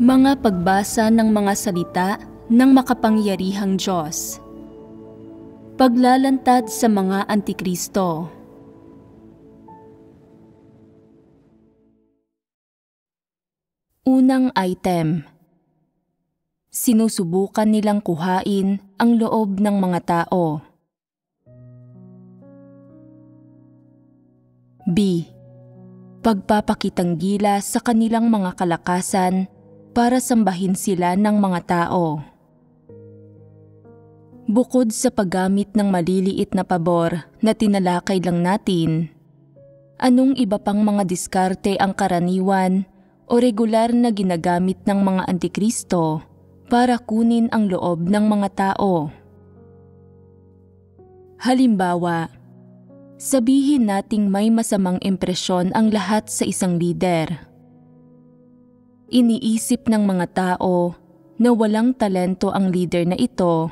Mga pagbasa ng mga salita ng makapangyarihang Diyos. Paglalantad sa mga Antikristo. Unang item. Sinusubukan nilang kuhain ang loob ng mga tao. B. Pagpapakitang gilas sa kanilang mga kalakasan para sambahin sila ng mga tao. Bukod sa paggamit ng maliliit na pabor na tinalakay lang natin, anong iba pang mga diskarte ang karaniwan o regular na ginagamit ng mga Antikristo para kunin ang loob ng mga tao? Halimbawa, sabihin nating may masamang impresyon ang lahat sa isang lider. Iniisip ng mga tao na walang talento ang leader na ito,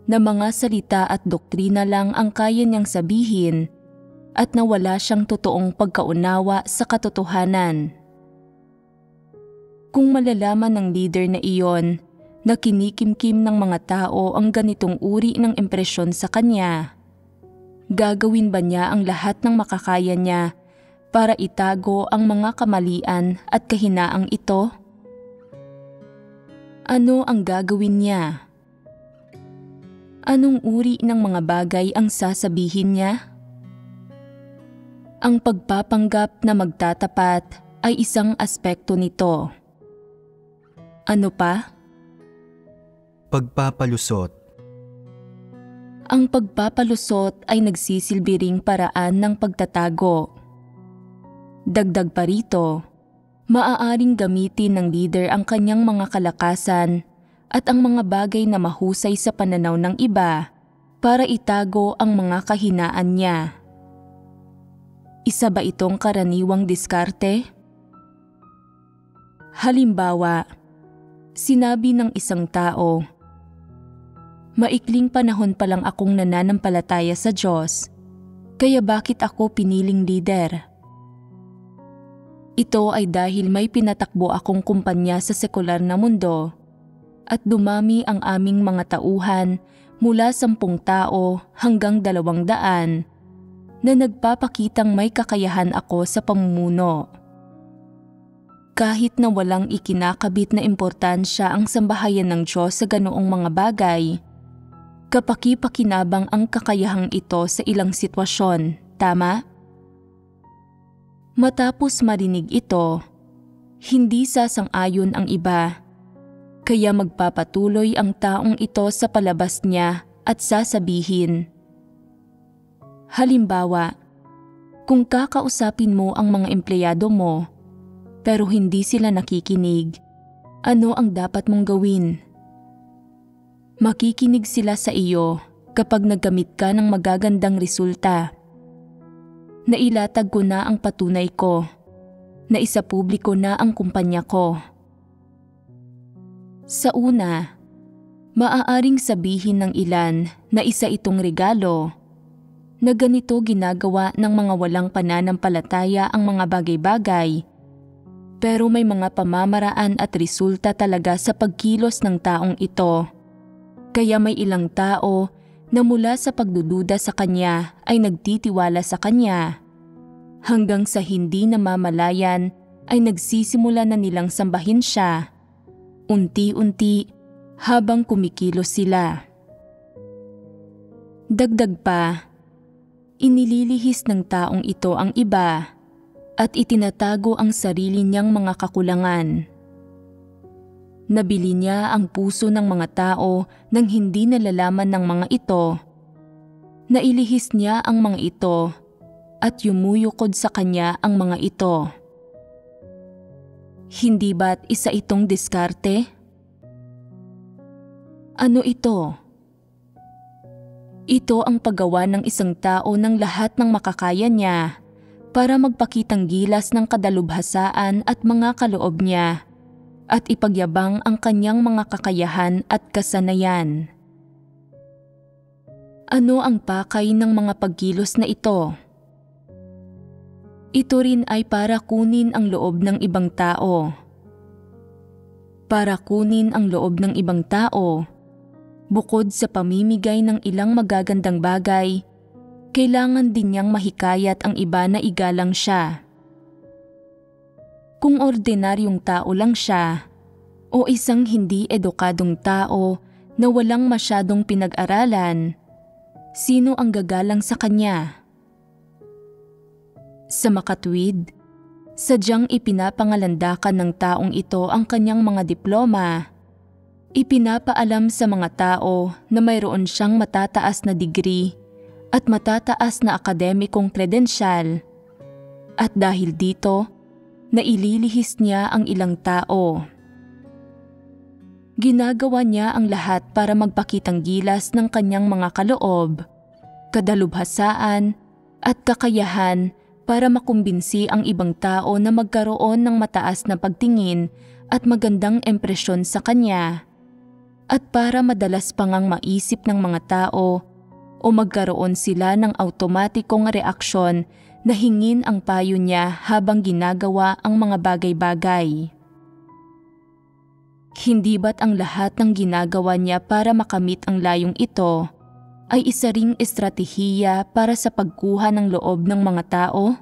na mga salita at doktrina lang ang kaya niyang sabihin at na wala siyang totoong pagkaunawa sa katotohanan. Kung malalaman ng leader na iyon na kinikimkim ng mga tao ang ganitong uri ng impresyon sa kanya, gagawin ba niya ang lahat ng makakaya niya para itago ang mga kamalian at kahinaang ito? Ano ang gagawin niya? Anong uri ng mga bagay ang sasabihin niya? Ang pagpapanggap na magtatapat ay isang aspekto nito. Ano pa? Pagpapalusot. Ang pagpapalusot ay nagsisilbi ring paraan ng pagtatago. Dagdag pa rito, maaaring gamitin ng leader ang kanyang mga kalakasan at ang mga bagay na mahusay sa pananaw ng iba para itago ang mga kahinaan niya. Isa ba itong karaniwang diskarte? Halimbawa, sinabi ng isang tao, "Maikling panahon pa lang akong nananampalataya sa Diyos, kaya bakit ako piniling leader?" Ito ay dahil may pinatakbo akong kumpanya sa sekular na mundo at dumami ang aming mga tauhan mula 10 tao hanggang 200 na nagpapakitang may kakayahan ako sa pamumuno. Kahit na walang ikinakabit na importansya ang sambahayan ng Diyos sa ganoong mga bagay, kapaki-pakinabang ang kakayahang ito sa ilang sitwasyon, tama? Matapos marinig ito, hindi sasang-ayon ang iba, kaya magpapatuloy ang taong ito sa palabas niya at sasabihin. Halimbawa, kung kakausapin mo ang mga empleyado mo, pero hindi sila nakikinig, ano ang dapat mong gawin? Makikinig sila sa iyo kapag naggamit ka ng magagandang resulta. Nailatag ko na ang patunay ko, na isapubliko na ang kumpanya ko. Sa una, maaaring sabihin ng ilan na isa itong regalo, na ganito ginagawa ng mga walang pananampalataya ang mga bagay-bagay, pero may mga pamamaraan at resulta talaga sa pagkilos ng taong ito, kaya may ilang tao na mula sa pagdududa sa kanya ay nagtitiwala sa kanya, hanggang sa hindi namamalayan ay nagsisimula na nilang sambahin siya, unti-unti habang kumikilos sila. Dagdag pa, inililihis ng taong ito ang iba at itinatago ang sarili niyang mga kakulangan. Nabili niya ang puso ng mga tao nang hindi nalalaman ng mga ito. Nailihis niya ang mga ito at yumuyukod sa kanya ang mga ito. Hindi ba't isa itong diskarte? Ano ito? Ito ang paggawa ng isang tao ng lahat ng makakaya niya para magpakitang gilas ng kadalubhasaan at mga kaloob niya at ipagyabang ang kanyang mga kakayahan at kasanayan. Ano ang pakay ng mga pagkilos na ito? Ito rin ay para kunin ang loob ng ibang tao. para kunin ang loob ng ibang tao. Bukod sa pamimigay ng ilang magagandang bagay, kailangan din niyang mahikayat ang iba na igalang siya. Kung ordinaryong tao lang siya, o isang hindi edukadong tao na walang masyadong pinag-aralan, sino ang gagalang sa kanya? Sa makatwid, sadyang ipinapangalandakan ng taong ito ang kanyang mga diploma. Ipinapaalam sa mga tao na mayroon siyang matataas na degree at matataas na akademikong kredensyal. At dahil dito, naililihis niya ang ilang tao. Ginagawa niya ang lahat para magpakitang gilas ng kanyang mga kaloob, kadalubhasaan at kakayahan para makumbinsi ang ibang tao na magkaroon ng mataas na pagtingin at magandang impresyon sa kanya, at para madalas pangang maisip ng mga tao o magkaroon sila ng automatikong reaksyon na hingin ang payo niya habang ginagawa ang mga bagay-bagay. Hindi ba't ang lahat ng ginagawa niya para makamit ang layong ito ay isa ring estratehiya para sa pagkuha ng loob ng mga tao?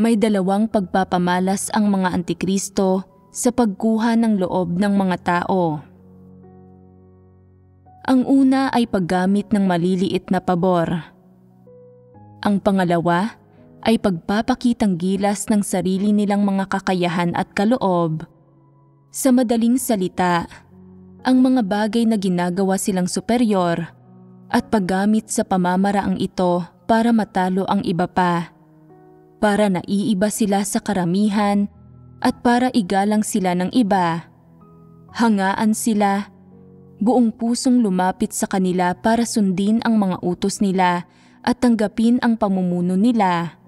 May dalawang pagpapamalas ang mga antikristo sa pagkuha ng loob ng mga tao. Ang una ay paggamit ng maliliit na pabor. Ang pangalawa ay pagpapakitang gilas ng sarili nilang mga kakayahan at kaloob. Sa madaling salita, ang mga bagay na ginagawa silang superior at paggamit sa pamamaraang ito para matalo ang iba pa, para naiiba sila sa karamihan at para igalang sila ng iba. Hangaan sila, buong pusong lumapit sa kanila para sundin ang mga utos nila at tanggapin ang pamumuno nila,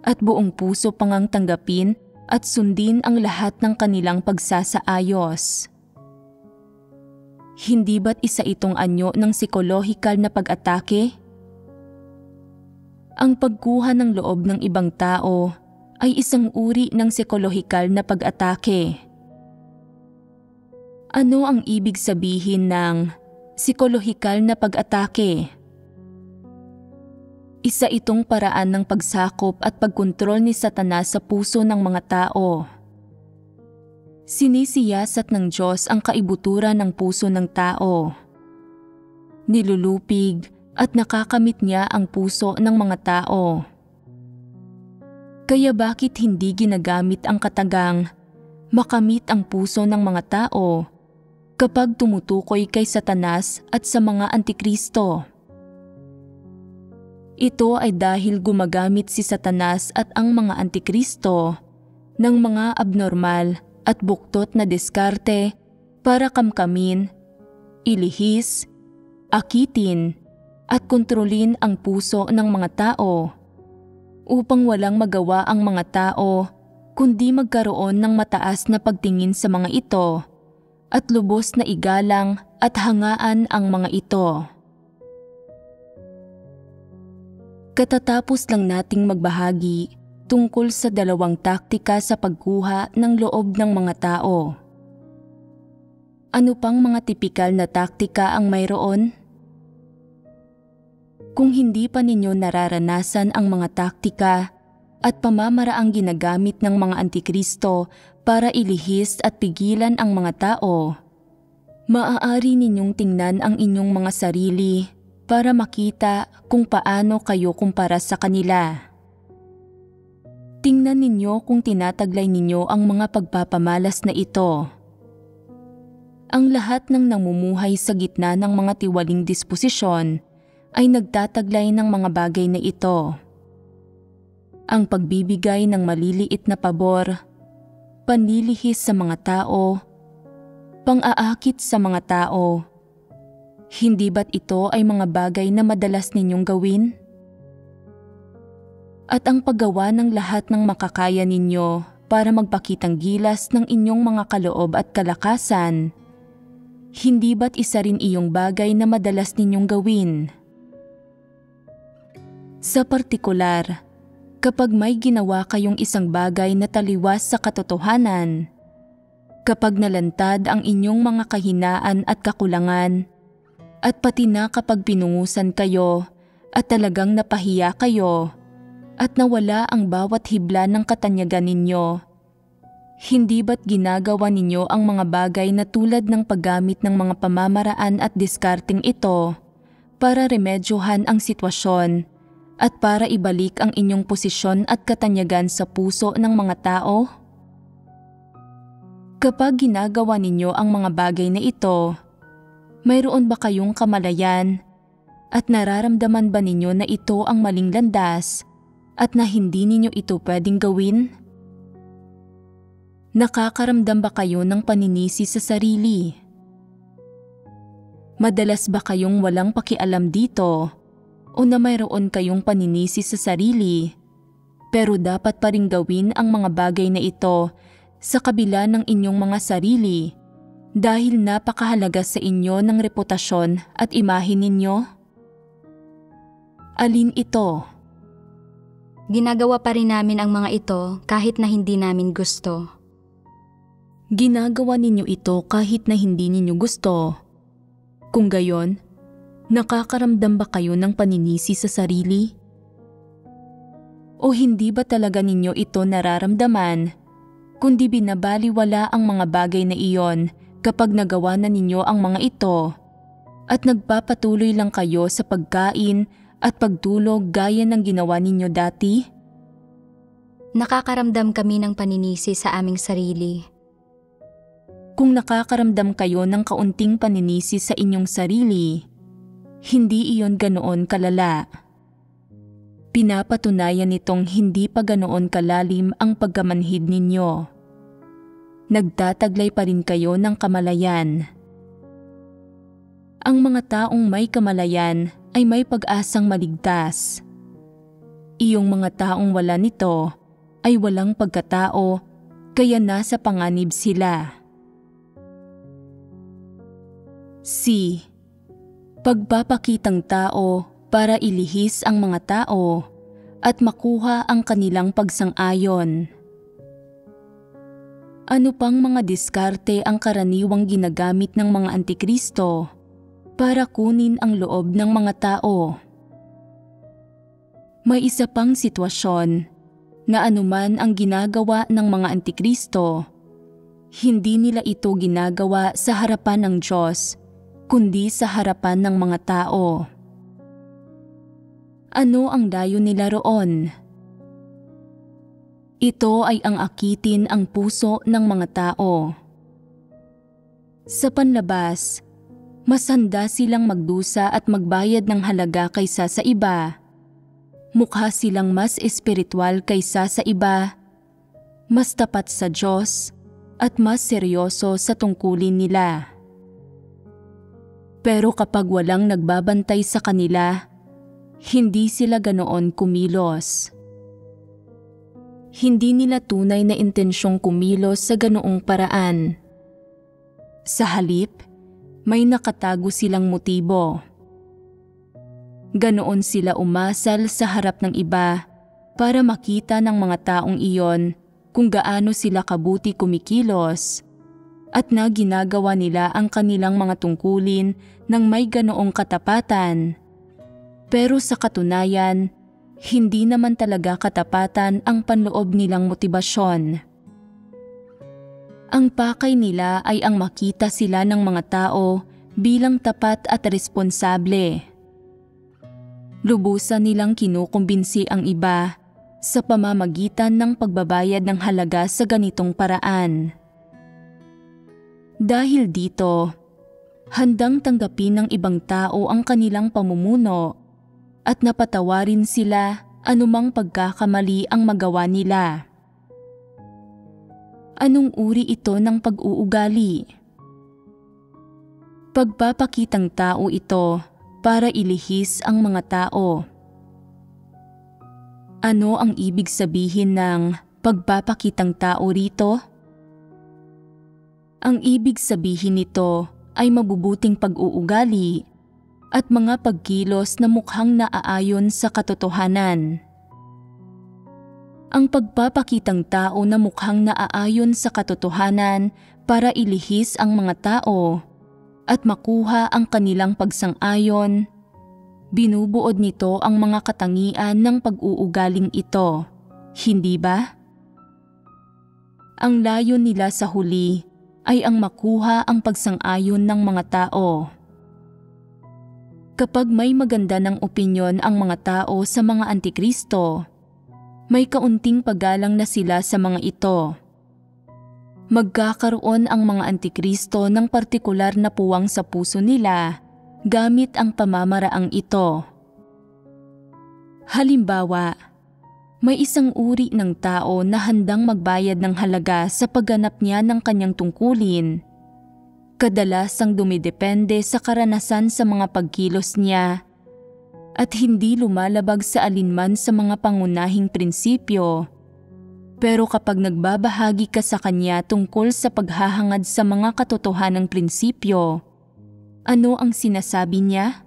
at buong puso pangang tanggapin at sundin ang lahat ng kanilang pagsasaayos. Hindi ba't isa itong anyo ng psikolohikal na pag-atake? Ang pagkuha ng loob ng ibang tao ay isang uri ng psikolohikal na pag-atake. Ano ang ibig sabihin ng psikolohikal na pag-atake? Isa itong paraan ng pagsakop at pagkontrol ni Satanas sa puso ng mga tao. Sinisiyasat ng Diyos ang kaibuturan ng puso ng tao. Nilulupig at nakakamit niya ang puso ng mga tao. Kaya bakit hindi ginagamit ang katagang makamit ang puso ng mga tao kapag tumutukoy kay Satanas at sa mga antikristo? Ito ay dahil gumagamit si Satanas at ang mga antikristo ng mga abnormal at buktot na diskarte para kamkamin, ilihis, akitin at kontrolin ang puso ng mga tao upang walang magawa ang mga tao kundi magkaroon ng mataas na pagtingin sa mga ito at lubos na igalang at hangaan ang mga ito. Katatapos lang nating magbahagi tungkol sa dalawang taktika sa pagkuha ng loob ng mga tao. Ano pang mga tipikal na taktika ang mayroon? Kung hindi pa ninyo nararanasan ang mga taktika at pamamaraang ginagamit ng mga antikristo para ilihis at pigilan ang mga tao, maaari ninyong tingnan ang inyong mga sarili para makita kung paano kayo kumpara sa kanila. Tingnan ninyo kung tinataglay ninyo ang mga pagpapamalas na ito. Ang lahat ng namumuhay sa gitna ng mga tiwaling disposisyon ay nagtataglay ng mga bagay na ito. Ang pagbibigay ng maliliit na pabor, panlilihis sa mga tao, pang-aakit sa mga tao. Hindi ba't ito ay mga bagay na madalas ninyong gawin? At ang paggawa ng lahat ng makakaya ninyo para magpakitang gilas ng inyong mga kaloob at kalakasan, hindi ba't isa rin iyong bagay na madalas ninyong gawin? Sa partikular, kapag may ginawa kayong isang bagay na taliwas sa katotohanan, kapag nalantad ang inyong mga kahinaan at kakulangan, at pati na kapag pinungusan kayo at talagang napahiya kayo at nawala ang bawat hibla ng katanyagan ninyo. Hindi ba't ginagawa ninyo ang mga bagay na tulad ng paggamit ng mga pamamaraan at diskarteng ito para remedyohan ang sitwasyon at para ibalik ang inyong posisyon at katanyagan sa puso ng mga tao? Kapag ginagawa ninyo ang mga bagay na ito, mayroon ba kayong kamalayan at nararamdaman ba ninyo na ito ang maling landas at na hindi ninyo ito pwedeng gawin? Nakakaramdam ba kayo ng paninisi sa sarili? Madalas ba kayong walang pakialam dito o na mayroon kayong paninisi sa sarili pero dapat pa rin gawin ang mga bagay na ito sa kabila ng inyong mga sarili dahil napakahalaga sa inyo ng reputasyon at imahe ninyo? Alin ito? Ginagawa pa rin namin ang mga ito kahit na hindi namin gusto. Ginagawa ninyo ito kahit na hindi ninyo gusto. Kung gayon, nakakaramdam ba kayo ng paninisi sa sarili? O hindi ba talaga ninyo ito nararamdaman, kundi binabaliwala ang mga bagay na iyon kapag nagawa na ninyo ang mga ito at nagpapatuloy lang kayo sa pagkain at pagtulog gaya ng ginawa ninyo dati? Nakakaramdam kami ng paninisi sa aming sarili. Kung nakakaramdam kayo ng kaunting paninisi sa inyong sarili, hindi iyon ganoon kalala. Pinapatunayan nitong hindi pa ganoon kalalim ang pagkamanhid ninyo. Nagtataglay pa rin kayo ng kamalayan. Ang mga taong may kamalayan ay may pag-asang maligtas. Iyong mga taong wala nito ay walang pagkatao, kaya nasa panganib sila. C. Pagpapakitang tao para ilihis ang mga tao at makuha ang kanilang pagsang-ayon. Ano pang mga diskarte ang karaniwang ginagamit ng mga antikristo para kunin ang loob ng mga tao? May isa pang sitwasyon na anuman ang ginagawa ng mga antikristo, hindi nila ito ginagawa sa harapan ng Diyos, kundi sa harapan ng mga tao. Ano ang dayo nila roon? Ito ay ang akitin ang puso ng mga tao. Sa panlabas, mas handa silang magdusa at magbayad ng halaga kaysa sa iba. Mukha silang mas espiritual kaysa sa iba, mas tapat sa Diyos, at mas seryoso sa tungkulin nila. Pero kapag walang nagbabantay sa kanila, hindi sila ganoon kumilos. Hindi nila tunay na intensyong kumilos sa ganoong paraan. Sa halip, may nakatago silang motibo. Ganoon sila umasal sa harap ng iba para makita ng mga taong iyon kung gaano sila kabuti kumikilos at na ginagawa nila ang kanilang mga tungkulin ng may ganoong katapatan. Pero sa katunayan, hindi naman talaga katapatan ang panloob nilang motibasyon. Ang pakay nila ay ang makita sila ng mga tao bilang tapat at responsable. Lubusan nilang kinukumbinsi ang iba sa pamamagitan ng pagbabayad ng halaga sa ganitong paraan. Dahil dito, handang tanggapin ng ibang tao ang kanilang pamumuno at napatawarin sila anumang pagkakamali ang magawa nila. Anong uri ito ng pag-uugali? Pagpapakitang tao ito para ilihis ang mga tao. Ano ang ibig sabihin ng pagpapakitang tao rito? Ang ibig sabihin nito ay mabubuting pag-uugali at mga pagkilos na mukhang naaayon sa katotohanan. Ang pagpapakitang tao na mukhang naaayon sa katotohanan para ilihis ang mga tao at makuha ang kanilang pagsang-ayon, binubuod nito ang mga katangian ng pag-uugaling ito, hindi ba? Ang layon nila sa huli ay ang makuha ang pagsang-ayon ng mga tao. Kapag may maganda ng opinyon ang mga tao sa mga antikristo, may kaunting paggalang na sila sa mga ito. Magkakaroon ang mga antikristo ng partikular na puwang sa puso nila gamit ang pamamaraang ito. Halimbawa, may isang uri ng tao na handang magbayad ng halaga sa pagganap niya ng kanyang tungkulin. Kadalasang dumidepende sa karanasan sa mga pagkilos niya at hindi lumalabag sa alinman sa mga pangunahing prinsipyo. Pero kapag nagbabahagi ka sa kanya tungkol sa paghahangad sa mga katotohanang prinsipyo, ano ang sinasabi niya?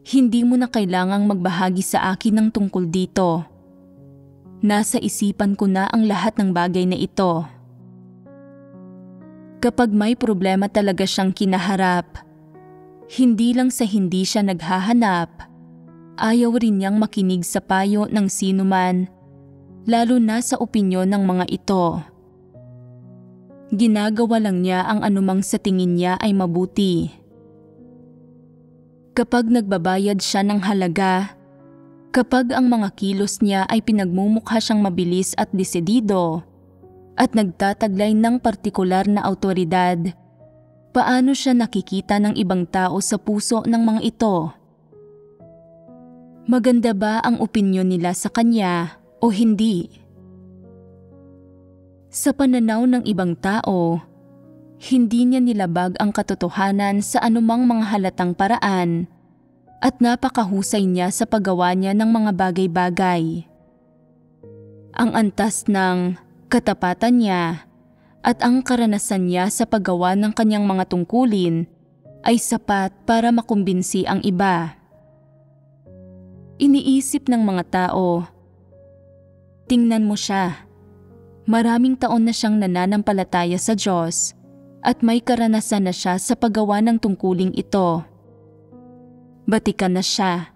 Hindi mo na kailangang magbahagi sa akin ng tungkol dito. Nasa isipan ko na ang lahat ng bagay na ito. Kapag may problema talaga siyang kinaharap, hindi lang sa hindi siya naghahanap, ayaw rin niyang makinig sa payo ng sinuman, lalo na sa opinyon ng mga ito. Ginagawa lang niya ang anumang sa tingin niya ay mabuti. Kapag nagbabayad siya ng halaga, kapag ang mga kilos niya ay pinagmumukha siyang mabilis at desidido, at nagtataglay ng partikular na awtoridad, paano siya nakikita ng ibang tao sa puso ng mga ito? Maganda ba ang opinyon nila sa kanya o hindi? Sa pananaw ng ibang tao, hindi niya nilabag ang katotohanan sa anumang mga halatang paraan at napakahusay niya sa paggawa niya ng mga bagay-bagay. Ang antas ng katapatan niya at ang karanasan niya sa paggawa ng kanyang mga tungkulin ay sapat para makumbinsi ang iba. Iniisip ng mga tao, tingnan mo siya, maraming taon na siyang nananampalataya sa Diyos at may karanasan na siya sa paggawa ng tungkuling ito. Batikan na siya.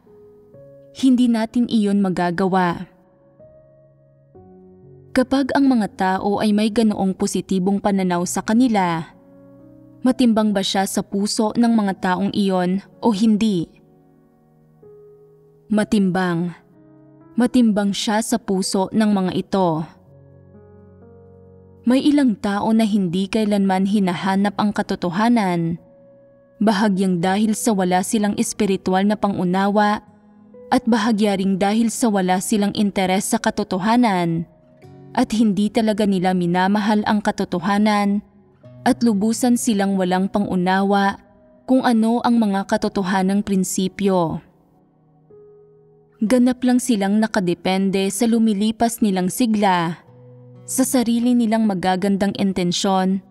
Hindi natin iyon magagawa. Kapag ang mga tao ay may ganoong positibong pananaw sa kanila, matimbang ba siya sa puso ng mga taong iyon o hindi? Matimbang. Matimbang siya sa puso ng mga ito. May ilang tao na hindi kailanman hinahanap ang katotohanan, bahagyang dahil sa wala silang espiritual na pangunawa at bahagya ring dahil sa wala silang interes sa katotohanan at hindi talaga nila minamahal ang katotohanan at lubusan silang walang pangunawa kung ano ang mga katotohanang prinsipyo. Ganap lang silang nakadepende sa lumilipas nilang sigla, sa sarili nilang magagandang intensyon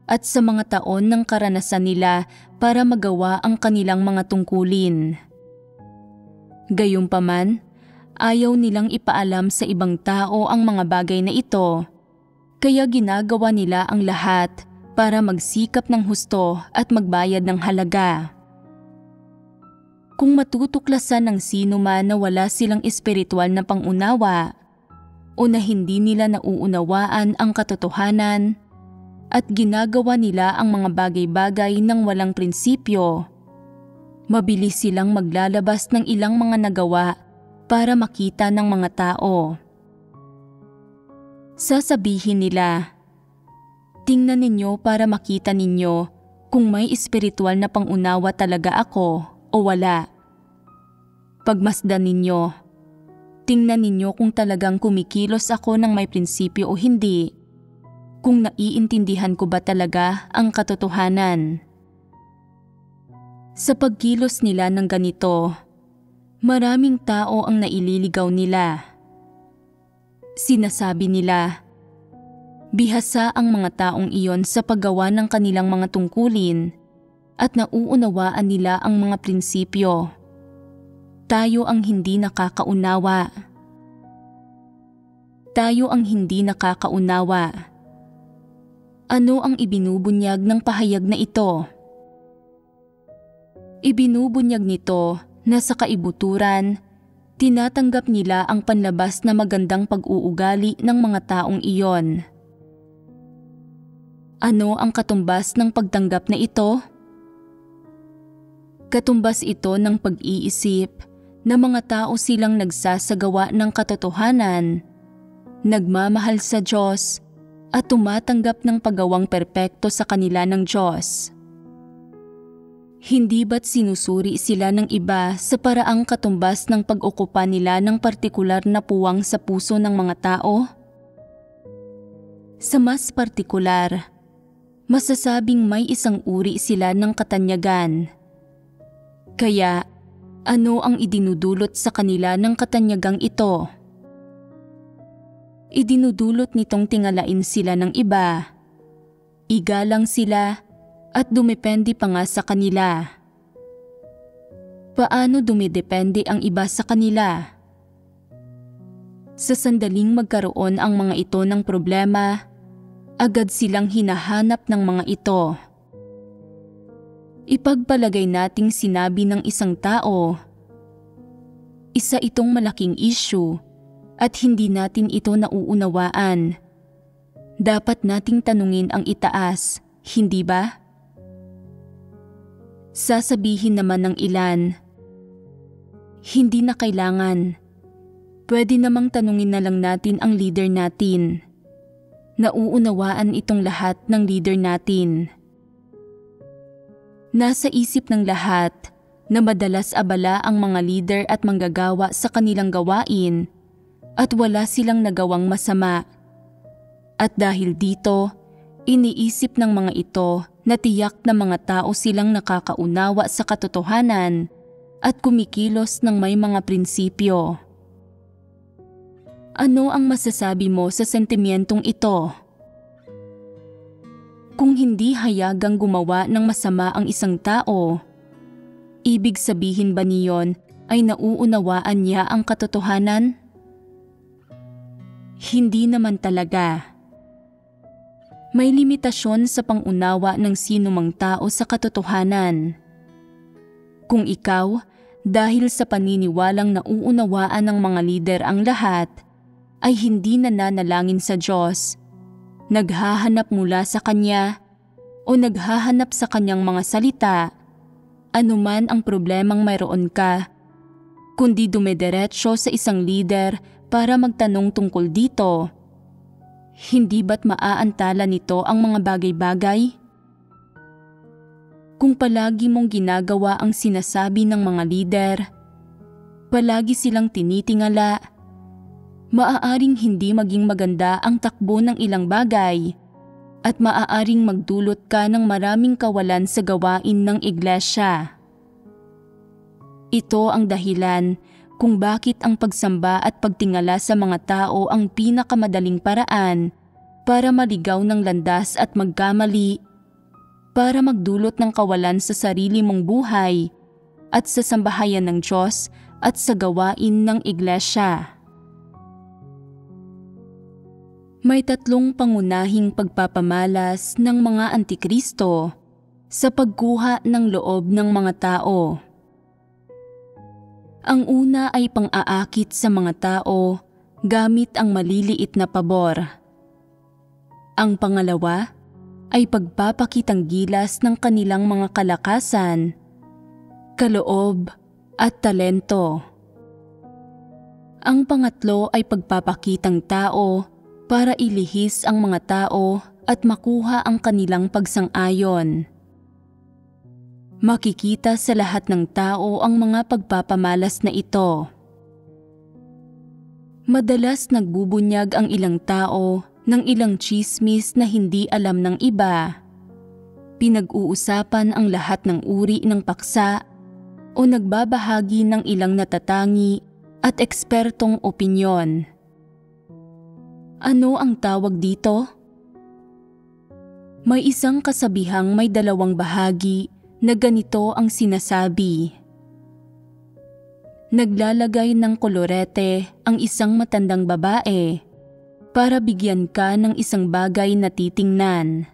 at sa mga taon ng karanasan nila para magawa ang kanilang mga tungkulin. Gayunpaman, ayaw nilang ipaalam sa ibang tao ang mga bagay na ito, kaya ginagawa nila ang lahat para magsikap ng husto at magbayad ng halaga. Kung matutuklasan ng sino man na wala silang espiritual na pangunawa o na hindi nila nauunawaan ang katotohanan at ginagawa nila ang mga bagay-bagay ng walang prinsipyo, mabilis silang maglalabas ng ilang mga nagawa para makita ng mga tao. Sasabihin nila, tingnan ninyo para makita ninyo kung may espiritual na pangunawa talaga ako o wala. Pagmasdan ninyo, tingnan ninyo kung talagang kumikilos ako ng may prinsipyo o hindi, kung naiintindihan ko ba talaga ang katotohanan. Sa pagkilos nila ng ganito, maraming tao ang naililigaw nila. Sinasabi nila, bihasa ang mga taong iyon sa paggawa ng kanilang mga tungkulin at nauunawaan nila ang mga prinsipyo. Tayo ang hindi nakakaunawa. tayo ang hindi nakakaunawa. Ano ang ibinubunyag ng pahayag na ito? Ibinubunyag nito na sa kaibuturan, tinatanggap nila ang panlabas na magandang pag-uugali ng mga taong iyon. Ano ang katumbas ng pagtanggap na ito? Katumbas ito ng pag-iisip na mga tao silang nagsasagawa ng katotohanan, nagmamahal sa Diyos, at tumatanggap ng paggawang perpekto sa kanila ng Diyos. Hindi ba't sinusuri sila ng iba sa paraang katumbas ng pag-okupa nila ng partikular na puwang sa puso ng mga tao? Sa mas partikular, masasabing may isang uri sila ng katanyagan. Kaya, ano ang idinudulot sa kanila ng katanyagang ito? Idinudulot nitong tingalain sila ng iba, igalang sila at dumepende pa nga sa kanila. Paano dumidepende ang iba sa kanila? Sa sandaling magkaroon ang mga ito ng problema, agad silang hinahanap ng mga ito. Ipagpalagay nating sinabi ng isang tao, isa itong malaking issue, at hindi natin ito nauunawaan. Dapat nating tanungin ang itaas, hindi ba? Sasabihin naman ng ilan, hindi na kailangan. Pwede namang tanungin na lang natin ang leader natin. Nauunawaan itong lahat ng leader natin. Nasa isip ng lahat na madalas abala ang mga leader at manggagawa sa kanilang gawain, at wala silang nagawang masama. At dahil dito, iniisip ng mga ito na tiyak na mga tao silang nakakaunawa sa katotohanan at kumikilos ng may mga prinsipyo. Ano ang masasabi mo sa sentimentong ito? Kung hindi hayagang gumawa ng masama ang isang tao, ibig sabihin ba niyon ay nauunawaan niya ang katotohanan? Hindi naman talaga. May limitasyon sa pangunawa ng sinumang tao sa katotohanan. Kung ikaw, dahil sa paniniwalang nauunawaan ng mga lider ang lahat, ay hindi nananalangin sa Diyos, naghahanap mula sa Kanya, o naghahanap sa Kanyang mga salita, anuman ang problemang mayroon ka, kundi dumediretso sa isang lider para magtanong tungkol dito, hindi ba't maaantala nito ang mga bagay-bagay? Kung palagi mong ginagawa ang sinasabi ng mga lider, palagi silang tinitingala, maaaring hindi maging maganda ang takbo ng ilang bagay at maaaring magdulot ka ng maraming kawalan sa gawain ng iglesia. Ito ang dahilan kung bakit ang pagsamba at pagtingala sa mga tao ang pinakamadaling paraan para maligaw ng landas at magkamali, para magdulot ng kawalan sa sarili mong buhay at sa sambahayan ng Diyos at sa gawain ng iglesia. May tatlong pangunahing pagpapamalas ng mga antikristo sa pagkuha ng loob ng mga tao. Ang una ay pang-aakit sa mga tao gamit ang maliliit na pabor. Ang pangalawa ay pagpapakitang gilas ng kanilang mga kalakasan, kaloob at talento. Ang pangatlo ay pagpapakitang tao para ilihis ang mga tao at makuha ang kanilang pagsang-ayon. Makikita sa lahat ng tao ang mga pagpapamalas na ito. Madalas nagbubunyag ang ilang tao ng ilang tsismis na hindi alam ng iba. Pinag-uusapan ang lahat ng uri ng paksa o nagbabahagi ng ilang natatangi at ekspertong opinyon. Ano ang tawag dito? May isang kasabihang may dalawang bahagi na ganito ang sinasabi. Naglalagay ng kolorete ang isang matandang babae para bigyan ka ng isang bagay na titingnan.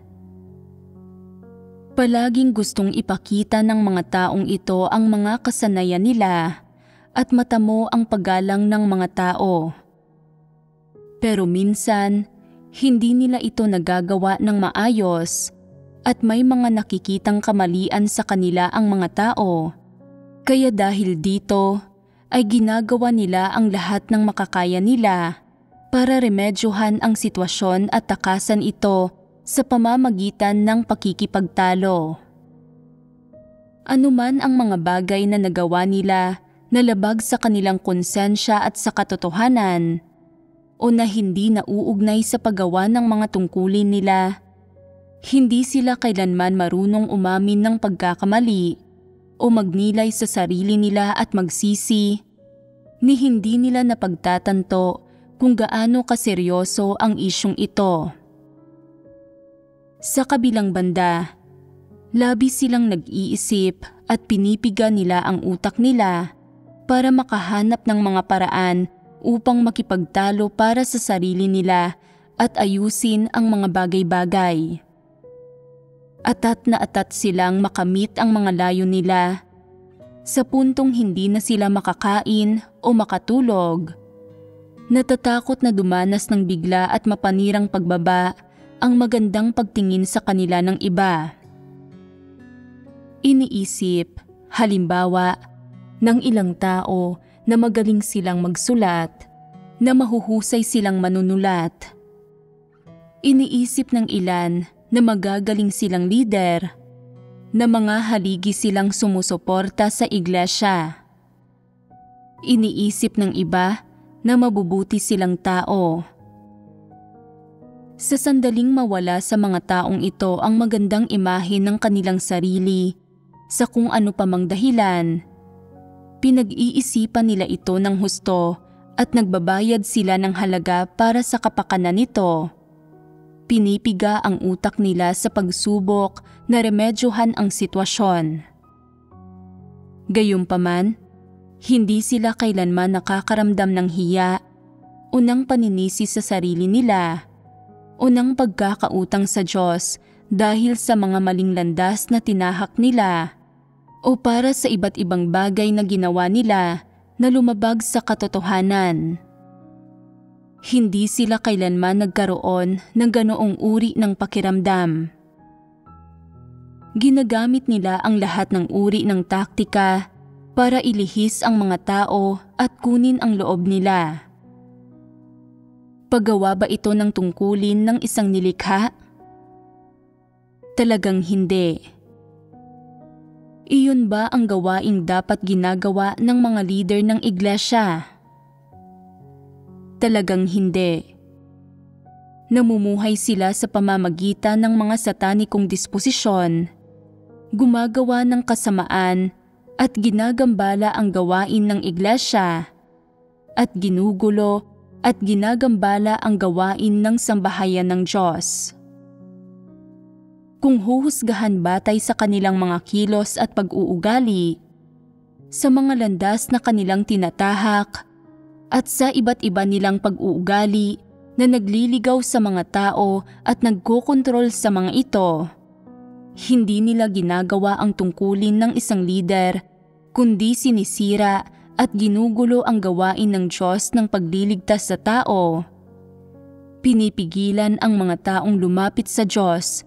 Palaging gustong ipakita ng mga taong ito ang mga kasanayan nila at matamo ang paggalang ng mga tao. Pero minsan, hindi nila ito nagagawa ng maayos at may mga nakikitang kamalian sa kanila ang mga tao. Kaya dahil dito, ay ginagawa nila ang lahat ng makakaya nila para remedyohan ang sitwasyon at takasan ito sa pamamagitan ng pakikipagtalo. Anuman ang mga bagay na nagawa nila na labag sa kanilang konsensya at sa katotohanan, o na hindi nauugnay sa paggawa ng mga tungkulin nila, hindi sila kailanman marunong umamin ng pagkakamali o magnilay sa sarili nila at magsisi, ni hindi nila napagtatanto kung gaano kaseryoso ang isyung ito. Sa kabilang banda, labis silang nag-iisip at pinipiga nila ang utak nila para makahanap ng mga paraan upang makipagtalo para sa sarili nila at ayusin ang mga bagay-bagay. Atat na atat silang makamit ang mga layo nila sa puntong hindi na sila makakain o makatulog. Natatakot na dumanas ng bigla at mapanirang pagbaba ang magandang pagtingin sa kanila ng iba. Iniisip, halimbawa, ng ilang tao na magaling silang magsulat, na mahuhusay silang manunulat. Iniisip ng ilan na magagaling silang lider, na mga haligi silang sumusuporta sa iglesia. Iniisip ng iba na mabubuti silang tao. Sa sandaling mawala sa mga taong ito ang magandang imahe ng kanilang sarili sa kung ano pa mang dahilan, pinag-iisipan nila ito ng husto at nagbabayad sila ng halaga para sa kapakanan nito. Pinipiga ang utak nila sa pagsubok na remedyohan ang sitwasyon. Gayunpaman, hindi sila kailanman nakakaramdam ng hiya o ng paninisi sa sarili nila o ng pagkakautang sa Diyos dahil sa mga maling landas na tinahak nila o para sa iba't ibang bagay na ginawa nila na lumabag sa katotohanan. Hindi sila kailanman nagkaroon ng ganoong uri ng pakiramdam. Ginagamit nila ang lahat ng uri ng taktika para ilihis ang mga tao at kunin ang loob nila. Paggawa ba ito ng tungkulin ng isang nilikha? Talagang hindi. Iyon ba ang gawaing dapat ginagawa ng mga leader ng iglesia? Talagang hindi. Namumuhay sila sa pamamagitan ng mga satanikong disposisyon, gumagawa ng kasamaan at ginagambala ang gawain ng iglesia, at ginugulo at ginagambala ang gawain ng sambahayan ng Diyos. Kung huhusgahan batay sa kanilang mga kilos at pag-uugali, sa mga landas na kanilang tinatahak, at sa iba't iba nilang pag-uugali na nagliligaw sa mga tao at nagkokontrol sa mga ito, hindi nila ginagawa ang tungkulin ng isang lider, kundi sinisira at ginugulo ang gawain ng Diyos ng pagliligtas sa tao. Pinipigilan ang mga taong lumapit sa Diyos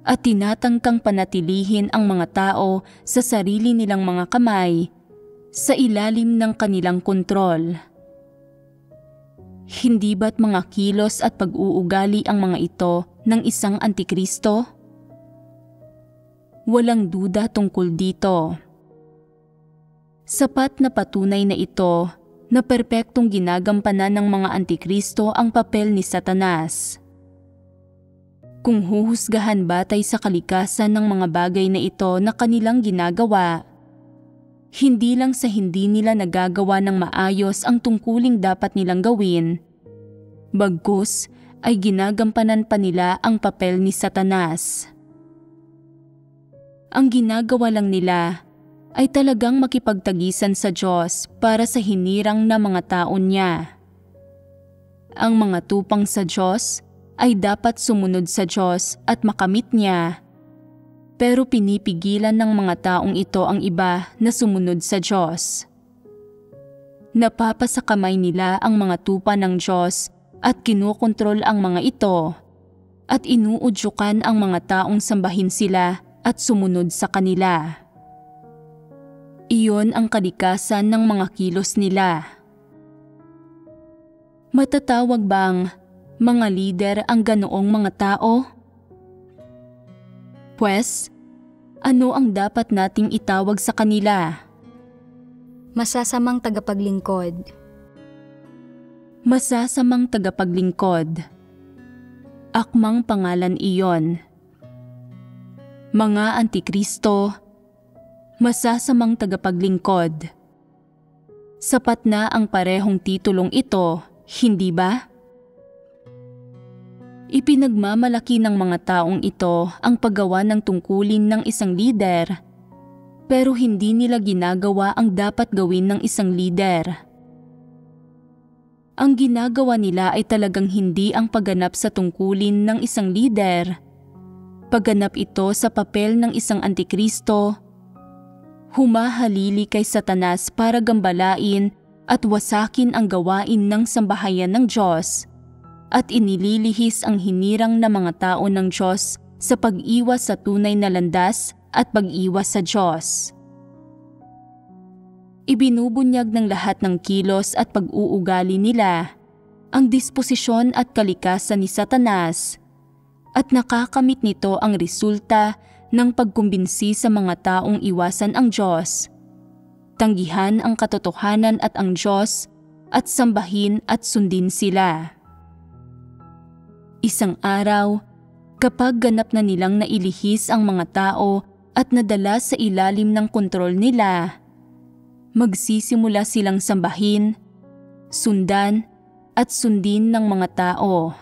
at tinatangkang panatilihin ang mga tao sa sarili nilang mga kamay sa ilalim ng kanilang kontrol. Hindi ba't mga kilos at pag-uugali ang mga ito ng isang antikristo? Walang duda tungkol dito. Sapat na patunay na ito na perpektong ginagampanan ng mga antikristo ang papel ni Satanas. Kung huhusgahan batay sa kalikasan ng mga bagay na ito na kanilang ginagawa, hindi lang sa hindi nila nagagawa ng maayos ang tungkuling dapat nilang gawin, bagkus ay ginagampanan pa nila ang papel ni Satanas. Ang ginagawa lang nila ay talagang makipagtagisan sa Diyos para sa hinirang na mga taon niya. ang mga tupang sa Diyos ay dapat sumunod sa Diyos at makamit niya. Pero pinipigilan ng mga taong ito ang iba na sumunod sa Diyos. Napapasakamay nila ang mga tupa ng Diyos at kinukontrol ang mga ito at inuudyukan ang mga taong sambahin sila at sumunod sa kanila. Iyon ang kalikasan ng mga kilos nila. Matatawag bang mga lider ang ganoong mga tao? Pwes, ano ang dapat nating itawag sa kanila? Masasamang tagapaglingkod. Masasamang tagapaglingkod. Akmang pangalan iyon. Mga Antikristo, masasamang tagapaglingkod. Sapat na ang parehong titulong ito, hindi ba? Ipinagmamalaki ng mga taong ito ang paggawa ng tungkulin ng isang lider, pero hindi nila ginagawa ang dapat gawin ng isang lider. Ang ginagawa nila ay talagang hindi ang pagganap sa tungkulin ng isang lider. Pagganap ito sa papel ng isang Antikristo, humahalili kay Satanas para gambalain at wasakin ang gawain ng sambahayan ng Diyos, at inililihis ang hinirang na mga tao ng Diyos sa pag-iwas sa tunay na landas at pag-iwas sa Diyos. Ibinubunyag ng lahat ng kilos at pag-uugali nila ang disposisyon at kalikasan ni Satanas, at nakakamit nito ang resulta ng pagkumbinsi sa mga taong iwasan ang Diyos, tanggihan ang katotohanan at ang Diyos, at sambahin at sundin sila. Isang araw, kapag ganap na nilang nailihis ang mga tao at nadala sa ilalim ng kontrol nila, magsisimula silang sambahin, sundan at sundin ng mga tao.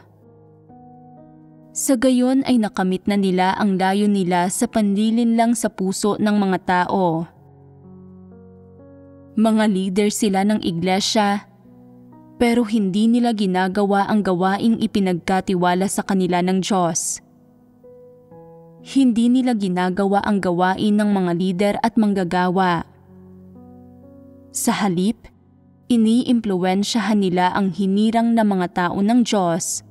Sa gayon ay nakamit na nila ang layo nila sa panlilinlang sa puso ng mga tao. Mga leader sila ng iglesia, pero hindi nila ginagawa ang gawaing ipinagkatiwala sa kanila ng Diyos. Hindi nila ginagawa ang gawain ng mga lider at manggagawa. Sa halip, iniimpluwensyahan nila ang hinirang na mga tao ng Diyos.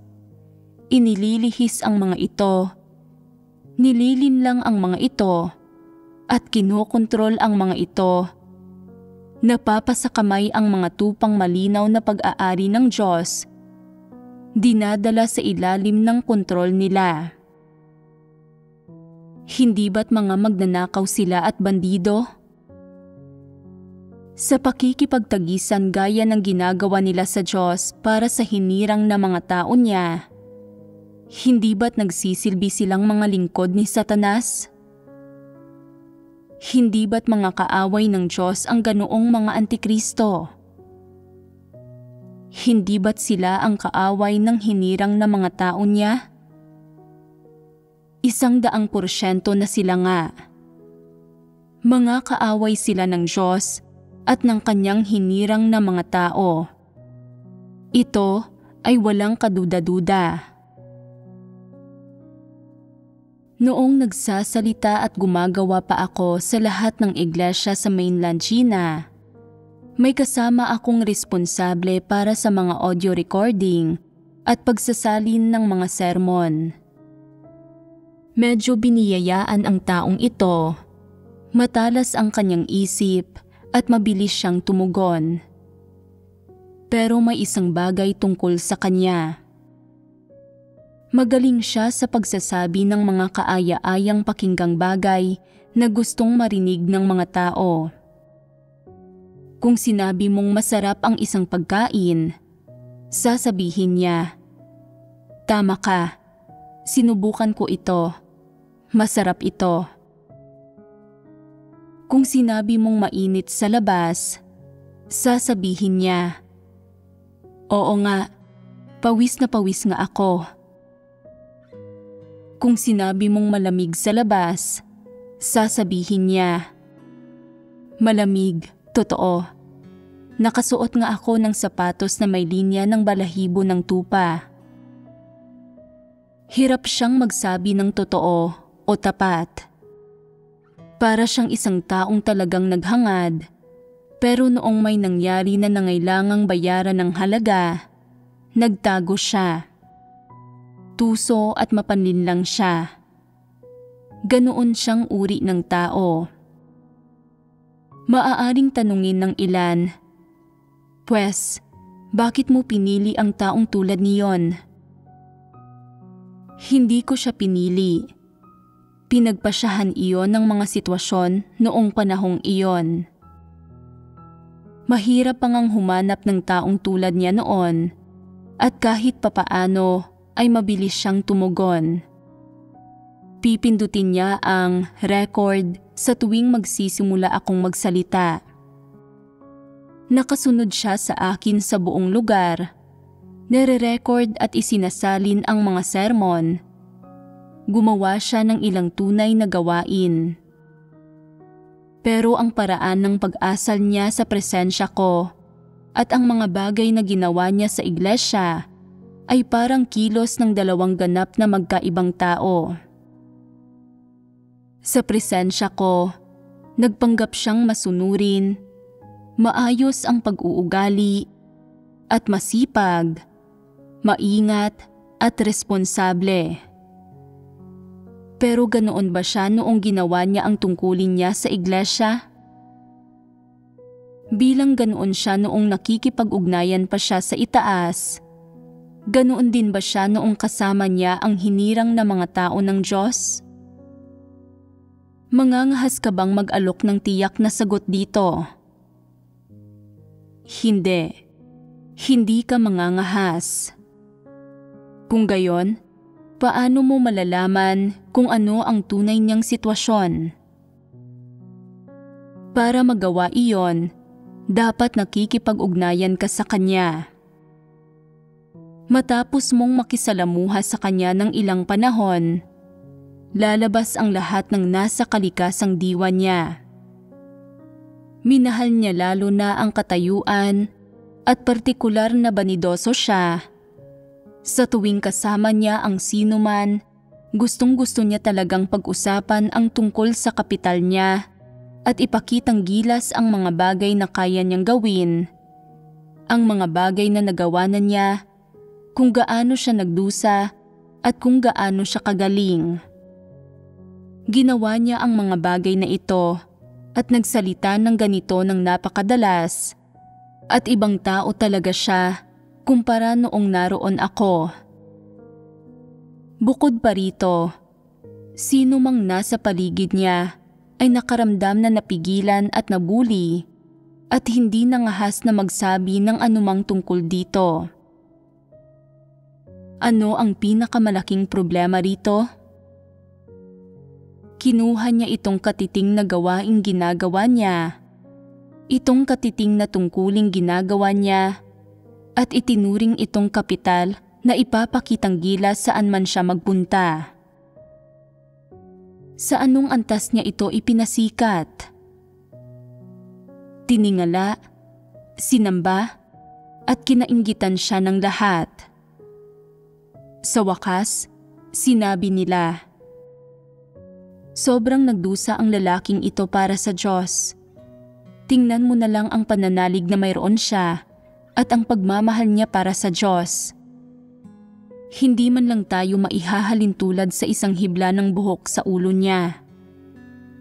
Inililihis ang mga ito, nililinlang ang mga ito, at kinokontrol ang mga ito. Napapasakamay ang mga tupang malinaw na pag-aari ng Diyos, dinadala sa ilalim ng kontrol nila. Hindi ba't mga magnanakaw sila at bandido? Sa pakikipagtagisan gaya ng ginagawa nila sa Diyos para sa hinirang na mga tao niya, hindi ba't nagsisilbi silang mga lingkod ni Satanas? Hindi ba't mga kaaway ng Diyos ang ganoong mga Antikristo? Hindi ba't sila ang kaaway ng hinirang na mga tao niya? 100% na sila nga. Mga kaaway sila ng Diyos at ng kanyang hinirang na mga tao. Ito ay walang kaduda-duda. Noong nagsasalita at gumagawa pa ako sa lahat ng iglesia sa mainland China, may kasama akong responsable para sa mga audio recording at pagsasalin ng mga sermon. Medyo biniyayaan ang taong ito, matalas ang kanyang isip at mabilis siyang tumugon. Pero may isang bagay tungkol sa kanya. Magaling siya sa pagsasabi ng mga kaaya-ayang pakinggang bagay na gustong marinig ng mga tao. Kung sinabi mong masarap ang isang pagkain, sasabihin niya, "Tama ka, sinubukan ko ito, masarap ito." Kung sinabi mong mainit sa labas, sasabihin niya, "Oo nga, pawis na pawis nga ako." Kung sinabi mong malamig sa labas, sasabihin niya, "Malamig, totoo. Nakasuot nga ako ng sapatos na may linya ng balahibo ng tupa. Hirap siyang magsabi ng totoo o tapat. Para siyang isang taong talagang naghangad, pero noong may nangyari na nangailangang bayaran ng halaga, nagtago siya. Tuso at mapanlinlang siya. Ganoon siyang uri ng tao. Maaaring tanungin ng ilan, "Pwes, bakit mo pinili ang taong tulad niyon?" Hindi ko siya pinili. Pinagpasyahan iyon ng mga sitwasyon noong panahong iyon. Mahirap pang ang humanap ng taong tulad niya noon, at kahit papaano ay mabilis siyang tumugon. Pipindutin niya ang record sa tuwing magsisimula akong magsalita. Nakasunod siya sa akin sa buong lugar. Nire-record at isinasalin ang mga sermon. Gumawa siya ng ilang tunay na gawain. Pero ang paraan ng pag-asal niya sa presensya ko at ang mga bagay na ginawa niya sa iglesia ay parang kilos ng dalawang ganap na magkaibang tao. Sa presensya ko, nagpanggap siyang masunurin, maayos ang pag-uugali, at masipag, maingat at responsable. Pero ganoon ba siya noong ginawa niya ang tungkulin niya sa iglesia? Bilang ganoon siya noong nakikipag-ugnayan pa siya sa itaas, ganoon din ba siya noong kasama niya ang hinirang na mga tao ng Diyos? Mangangahas ka bang mag-alok ng tiyak na sagot dito? Hindi. Hindi ka mangangahas. Kung gayon, paano mo malalaman kung ano ang tunay niyang sitwasyon? Para magawa iyon, dapat nakikipag-ugnayan ka sa kanya. Matapos mong makisalamuha sa kanya ng ilang panahon, lalabas ang lahat ng nasa kalikasang diwa niya. Minahal niya lalo na ang katayuan at partikular na banidoso siya. Sa tuwing kasama niya ang sinuman, gustong-gusto niya talagang pag-usapan ang tungkol sa kapital niya at ipakitang gilas ang mga bagay na kaya niyang gawin, ang mga bagay na nagawa na niya, kung gaano siya nagdusa at kung gaano siya kagaling. Ginawa niya ang mga bagay na ito at nagsalita ng ganito ng napakadalas, at ibang tao talaga siya kumpara noong naroon ako. Bukod pa rito, sino mang nasa paligid niya ay nakaramdam na napigilan at nabuli at hindi nangahas na magsabi ng anumang tungkol dito. Ano ang pinakamalaking problema rito? Kinuha niya itong katiting na gawaing ginagawa niya, itong katiting na tungkuling ginagawa niya, at itinuring itong kapital na ipapakitang gilas saan man siya magpunta. Sa anong antas niya ito ipinasikat? Tiningala, sinamba, at kinainggitan siya ng lahat. Sa wakas, sinabi nila, "Sobrang nagdusa ang lalaking ito para sa Diyos. Tingnan mo na lang ang pananalig na mayroon siya at ang pagmamahal niya para sa Diyos. Hindi man lang tayo maihahalin tulad sa isang hibla ng buhok sa ulo niya.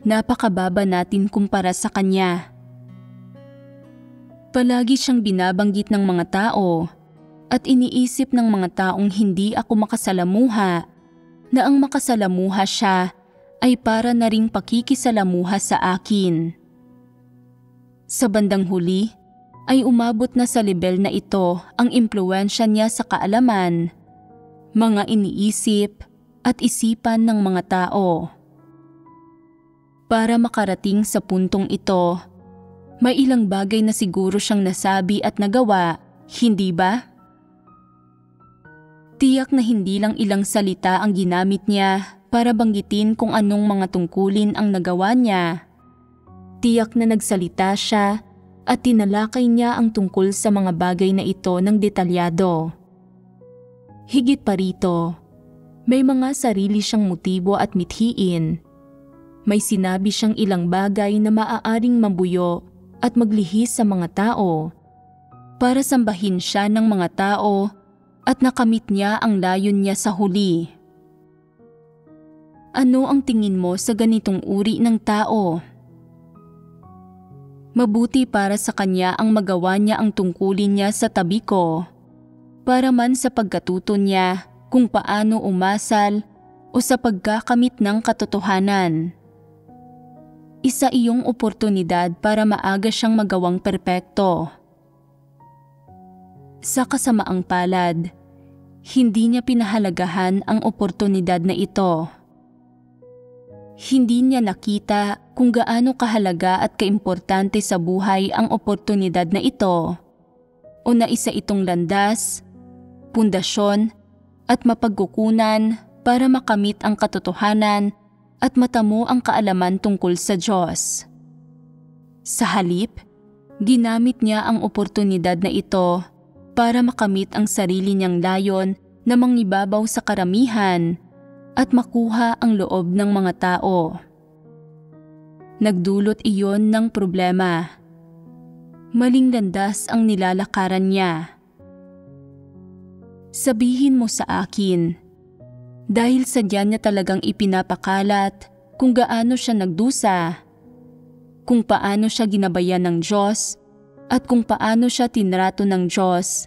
Napakababa natin kumpara sa kanya." Palagi siyang binabanggit ng mga tao at iniisip ng mga taong hindi ako makasalamuha na ang makasalamuha siya ay para na ring pakikisalamuha sa akin. Sa bandang huli, ay umabot na sa level na ito ang impluwensya niya sa kaalaman, mga iniisip at isipan ng mga tao. Para makarating sa puntong ito, may ilang bagay na siguro siyang nasabi at nagawa, hindi ba? Tiyak na hindi lang ilang salita ang ginamit niya para banggitin kung anong mga tungkulin ang nagawa niya. Tiyak na nagsalita siya at tinalakay niya ang tungkol sa mga bagay na ito ng detalyado. Higit pa rito, may mga sarili siyang motibo at mithiin. May sinabi siyang ilang bagay na maaaring mabuyo at maglihis sa mga tao para sambahin siya ng mga tao at nakamit niya ang layon niya sa huli. Ano ang tingin mo sa ganitong uri ng tao? Mabuti para sa kanya ang magawa niya ang tungkulin niya sa tabi ko, para man sa pagkatuto niya kung paano umasal o sa pagkakamit ng katotohanan. Isa iyong oportunidad para maaga siyang magawang perpekto. Sa kasamaang palad, hindi niya pinahalagahan ang oportunidad na ito. Hindi niya nakita kung gaano kahalaga at kaimportante sa buhay ang oportunidad na ito, o na isa itong landas, pundasyon at mapagkukunan para makamit ang katotohanan at matamo ang kaalaman tungkol sa Diyos. Sa halip, ginamit niya ang oportunidad na ito para makamit ang sarili niyang layon na mangibabaw sa karamihan at makuha ang loob ng mga tao. Nagdulot iyon ng problema. Maling landas ang nilalakaran niya. Sabihin mo sa akin, dahil sadya niya talagang ipinapakalat kung gaano siya nagdusa, kung paano siya ginabayan ng Diyos, at kung paano siya tinrato ng Diyos,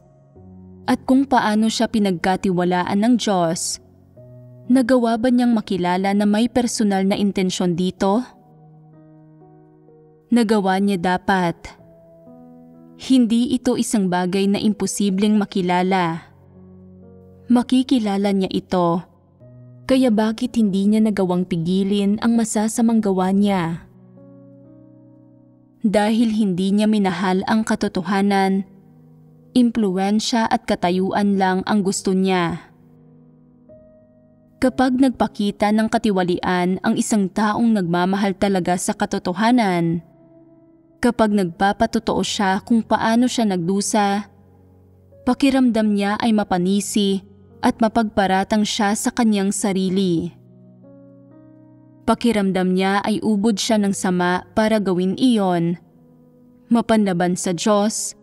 at kung paano siya pinagkatiwalaan ng Diyos. Nagawa ba niyang makilala na may personal na intensyon dito? Nagawa niya dapat. Hindi ito isang bagay na imposibleng makilala. Makikilala niya ito. Kaya bakit hindi niya nagawang pigilin ang masasamang gawa niya? Dahil hindi niya minahal ang katotohanan, impluwensya at katayuan lang ang gusto niya. Kapag nagpakita ng katiwalian ang isang taong nagmamahal talaga sa katotohanan, kapag nagpapatotoo siya kung paano siya nagdusa, pakiramdam niya ay mapanisi at mapagparatang siya sa kanyang sarili. Pakiramdam niya ay ubod siya ng sama para gawin iyon, mapanlaban sa Diyos,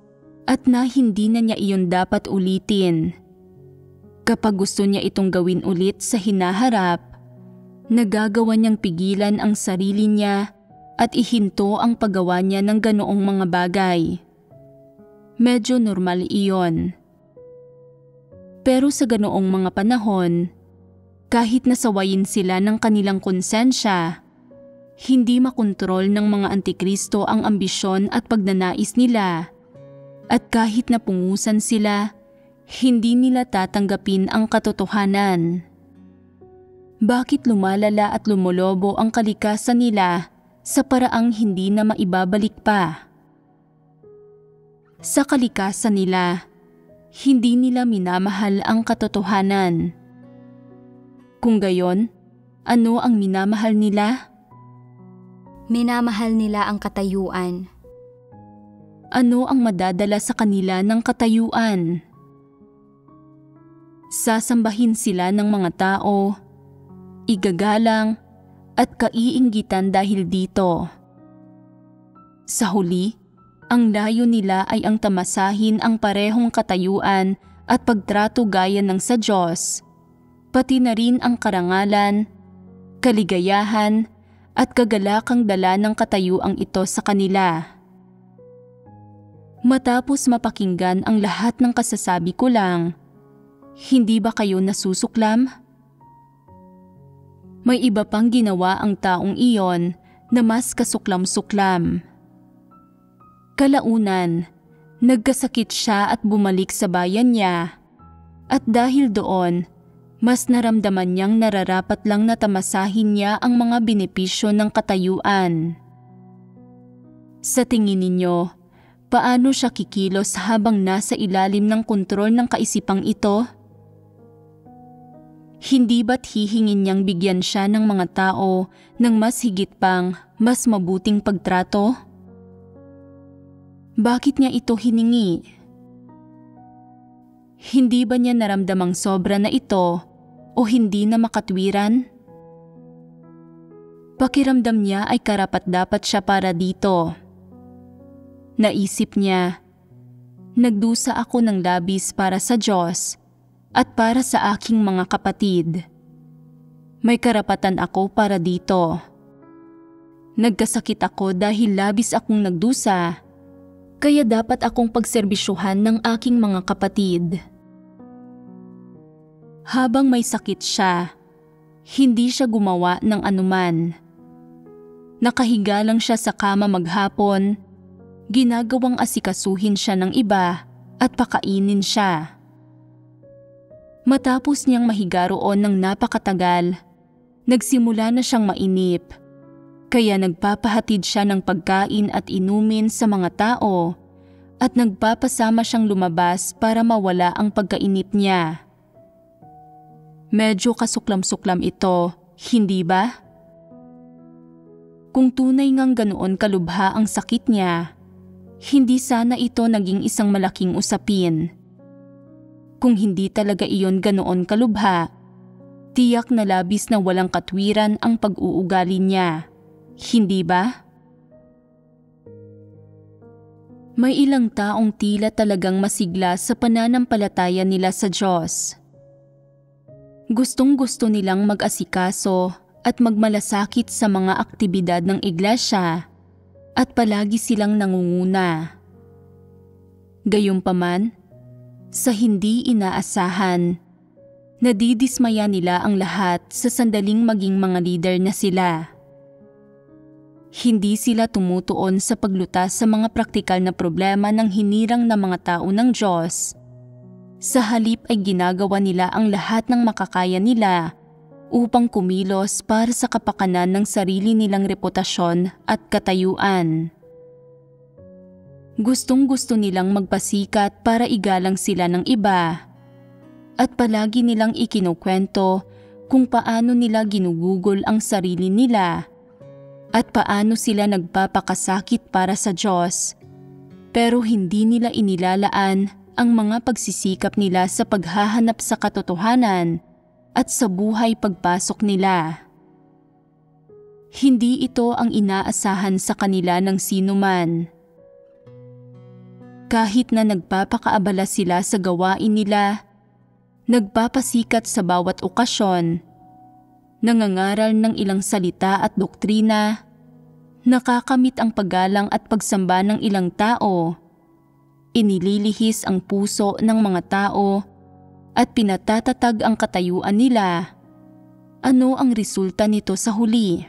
at na hindi na niya iyon dapat ulitin. Kapag gusto niya itong gawin ulit sa hinaharap, nagagawa niyang pigilan ang sarili niya at ihinto ang paggawa niya ng ganoong mga bagay. Medyo normal iyon. Pero sa ganoong mga panahon, kahit nasawayin sila ng kanilang konsensya, hindi makontrol ng mga antikristo ang ambisyon at pagnanais nila, at kahit napungusan sila, hindi nila tatanggapin ang katotohanan. Bakit lumalala at lumolobo ang kalikasan nila sa paraang hindi na maibabalik pa? Sa kalikasan nila, hindi nila minamahal ang katotohanan. Kung gayon, ano ang minamahal nila? Minamahal nila ang katayuan. Ano ang madadala sa kanila ng katayuan? Sasambahin sila ng mga tao, igagalang at kaiinggitan dahil dito. Sa huli, ang layo nila ay ang tamasahin ang parehong katayuan at pagtrato gaya ng sa Diyos, pati na rin ang karangalan, kaligayahan at kagalakang dala ng katayuang ito sa kanila. Matapos mapakinggan ang lahat ng kasasabi ko lang, hindi ba kayo nasusuklam? May iba pang ginawa ang taong iyon na mas kasuklam-suklam. Kalaunan, nagkasakit siya at bumalik sa bayan niya, at dahil doon, mas naramdaman niyang nararapat lang na tamasahin niya ang mga benepisyo ng katayuan. Sa tingin ninyo, paano siya kikilos habang nasa ilalim ng kontrol ng kaisipang ito? Hindi ba't hihingin niyang bigyan siya ng mga tao ng mas higit pang, mas mabuting pagtrato? Bakit niya ito hiningi? Hindi ba niya naramdamang sobra na ito o hindi na makatwiran? Pakiramdam niya ay karapat-dapat siya para dito. Naisip niya, nagdusa ako ng labis para sa Diyos at para sa aking mga kapatid. May karapatan ako para dito. Nagkasakit ako dahil labis akong nagdusa, kaya dapat akong pagserbisyuhan ng aking mga kapatid. Habang may sakit siya, hindi siya gumawa ng anuman. Nakahiga lang siya sa kama maghapon, ginagawang asikasuhin siya ng iba at pakainin siya. Matapos niyang mahiga roon ng napakatagal, nagsimula na siyang mainip, kaya nagpapahatid siya ng pagkain at inumin sa mga tao at nagpapasama siyang lumabas para mawala ang pagkainip niya. Medyo kasuklam-suklam ito, hindi ba? Kung tunay ngang ganoon kalubha ang sakit niya, hindi sana ito naging isang malaking usapin. Kung hindi talaga iyon ganoon kalubha, tiyak na labis na walang katwiran ang pag-uugali niya, hindi ba? May ilang taong tila talagang masigla sa pananampalataya nila sa Diyos. Gustong-gusto nilang mag-asikaso at magmalasakit sa mga aktibidad ng iglesia at palagi silang nangunguna. Gayunpaman, sa hindi inaasahan, nadidismaya nila ang lahat sa sandaling maging mga leader na sila. Hindi sila tumutuon sa paglutas sa mga praktikal na problema ng hinirang na mga tao ng Diyos. Sa halip ay ginagawa nila ang lahat ng makakaya nila upang kumilos para sa kapakanan ng sarili nilang reputasyon at katayuan. Gustong-gusto nilang magpasikat para igalang sila ng iba at palagi nilang ikinukwento kung paano nila ginugugol ang sarili nila at paano sila nagpapakasakit para sa Diyos, pero hindi nila inilalaan ang mga pagsisikap nila sa paghahanap sa katotohanan at sa buhay pagpasok nila. Hindi ito ang inaasahan sa kanila ng sinuman. Kahit na nagpapakaabala sila sa gawain nila, nagpapasikat sa bawat okasyon, nangangaral ng ilang salita at doktrina, nakakamit ang paggalang at pagsamba ng ilang tao, inililihis ang puso ng mga tao, at pinatatatag ang katayuan nila. Ano ang resulta nito sa huli?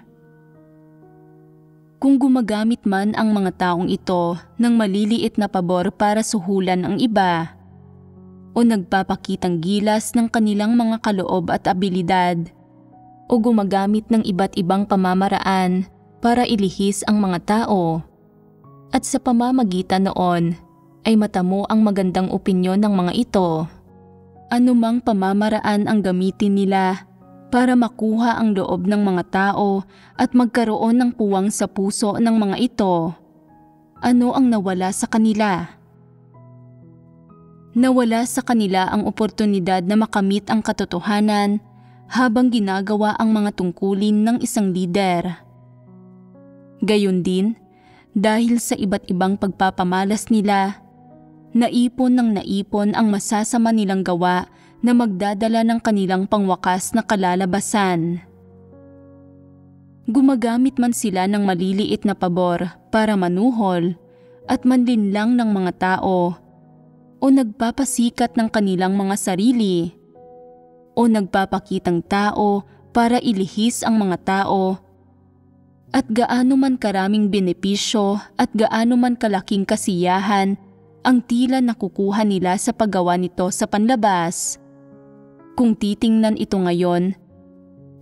Kung gumagamit man ang mga taong ito ng maliliit na pabor para suhulan ang iba, o nagpapakitang gilas ng kanilang mga kaloob at abilidad, o gumagamit ng iba't ibang pamamaraan para ilihis ang mga tao, at sa pamamagitan noon ay matamo ang magandang opinyon ng mga ito, anumang pamamaraan ang gamitin nila para makuha ang loob ng mga tao at magkaroon ng puwang sa puso ng mga ito, ano ang nawala sa kanila? Nawala sa kanila ang oportunidad na makamit ang katotohanan habang ginagawa ang mga tungkulin ng isang lider. Gayon din, dahil sa iba't ibang pagpapamalas nila, naipon ang masasama nilang gawa na magdadala ng kanilang pangwakas na kalalabasan. Gumagamit man sila ng maliliit na pabor para manuhol at manlinlang ng mga tao, o nagpapasikat ng kanilang mga sarili, o nagpapakitang tao para ilihis ang mga tao, at gaano man karaming benepisyo at gaano man kalaking kasiyahan ang tila nakukuha nila sa paggawa nito sa panlabas. Kung titingnan ito ngayon,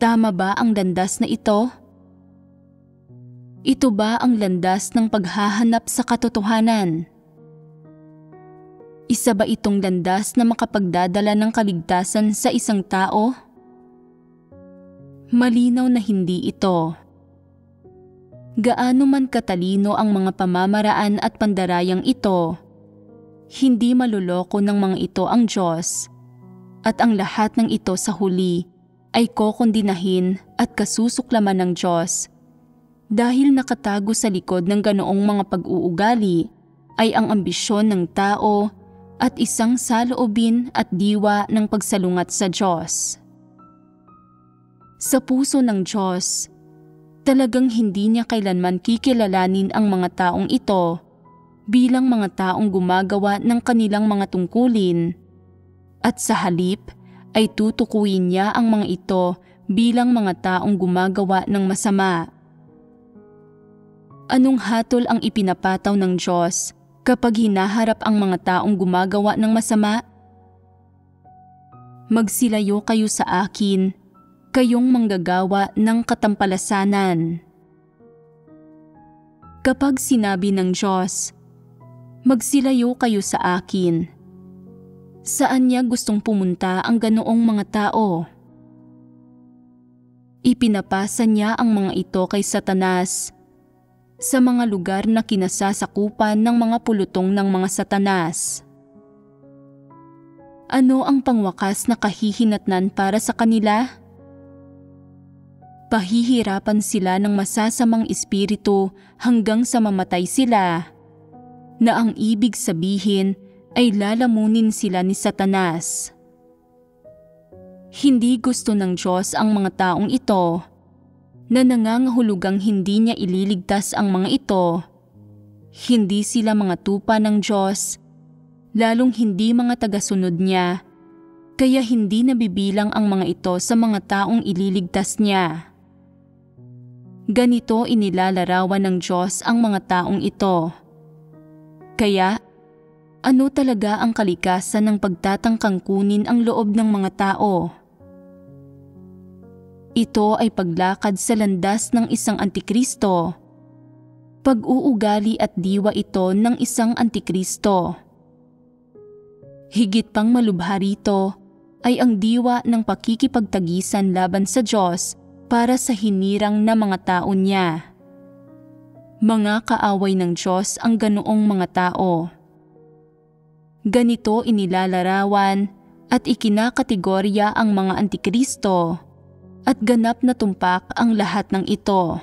tama ba ang landas na ito? Ito ba ang landas ng paghahanap sa katotohanan? Isa ba itong landas na makapagdadala ng kaligtasan sa isang tao? Malinaw na hindi ito. Gaano man katalino ang mga pamamaraan at pandarayang ito, hindi maluloko ng mga ito ang Diyos, at ang lahat ng ito sa huli ay kokondinahin at kasusuklaman ng Diyos dahil nakatago sa likod ng ganoong mga pag-uugali ay ang ambisyon ng tao at isang saloobin at diwa ng pagsalungat sa Diyos. Sa puso ng Diyos, talagang hindi niya kailanman kikilalanin ang mga taong ito bilang mga taong gumagawa ng kanilang mga tungkulin, at sa halip ay tutukuyin niya ang mga ito bilang mga taong gumagawa ng masama. Anong hatol ang ipinapataw ng Diyos kapag hinaharap ang mga taong gumagawa ng masama? Magsilayo kayo sa akin, kayong manggagawa ng katampalasanan. Kapag sinabi ng Diyos, magsilayo kayo sa akin, saan niya gustong pumunta ang ganoong mga tao? Ipinapasa niya ang mga ito kay Satanas sa mga lugar na kinasasakupan ng mga pulutong ng mga Satanas. Ano ang pangwakas na kahihinatnan para sa kanila? Pahihirapan sila ng masasamang espiritu hanggang sa mamatay sila, na ang ibig sabihin ay lalamunin sila ni Satanas. Hindi gusto ng Diyos ang mga taong ito, na nangangahulugang hindi niya ililigtas ang mga ito. Hindi sila mga tupa ng Diyos, lalong hindi mga tagasunod niya, kaya hindi nabibilang ang mga ito sa mga taong ililigtas niya. Ganito inilalarawan ng Diyos ang mga taong ito. Kaya, ano talaga ang kalikasan ng pagtatangkang kunin ang loob ng mga tao? Ito ay paglakad sa landas ng isang antikristo. Pag-uugali at diwa ito ng isang antikristo. Higit pang malubha rito ay ang diwa ng pakikipagtagisan laban sa Diyos para sa hinirang na mga tao niya. Mga kaaway ng Diyos ang ganoong mga tao. Ganito inilalarawan at ikinakategorya ang mga antikristo, at ganap na tumpak ang lahat ng ito.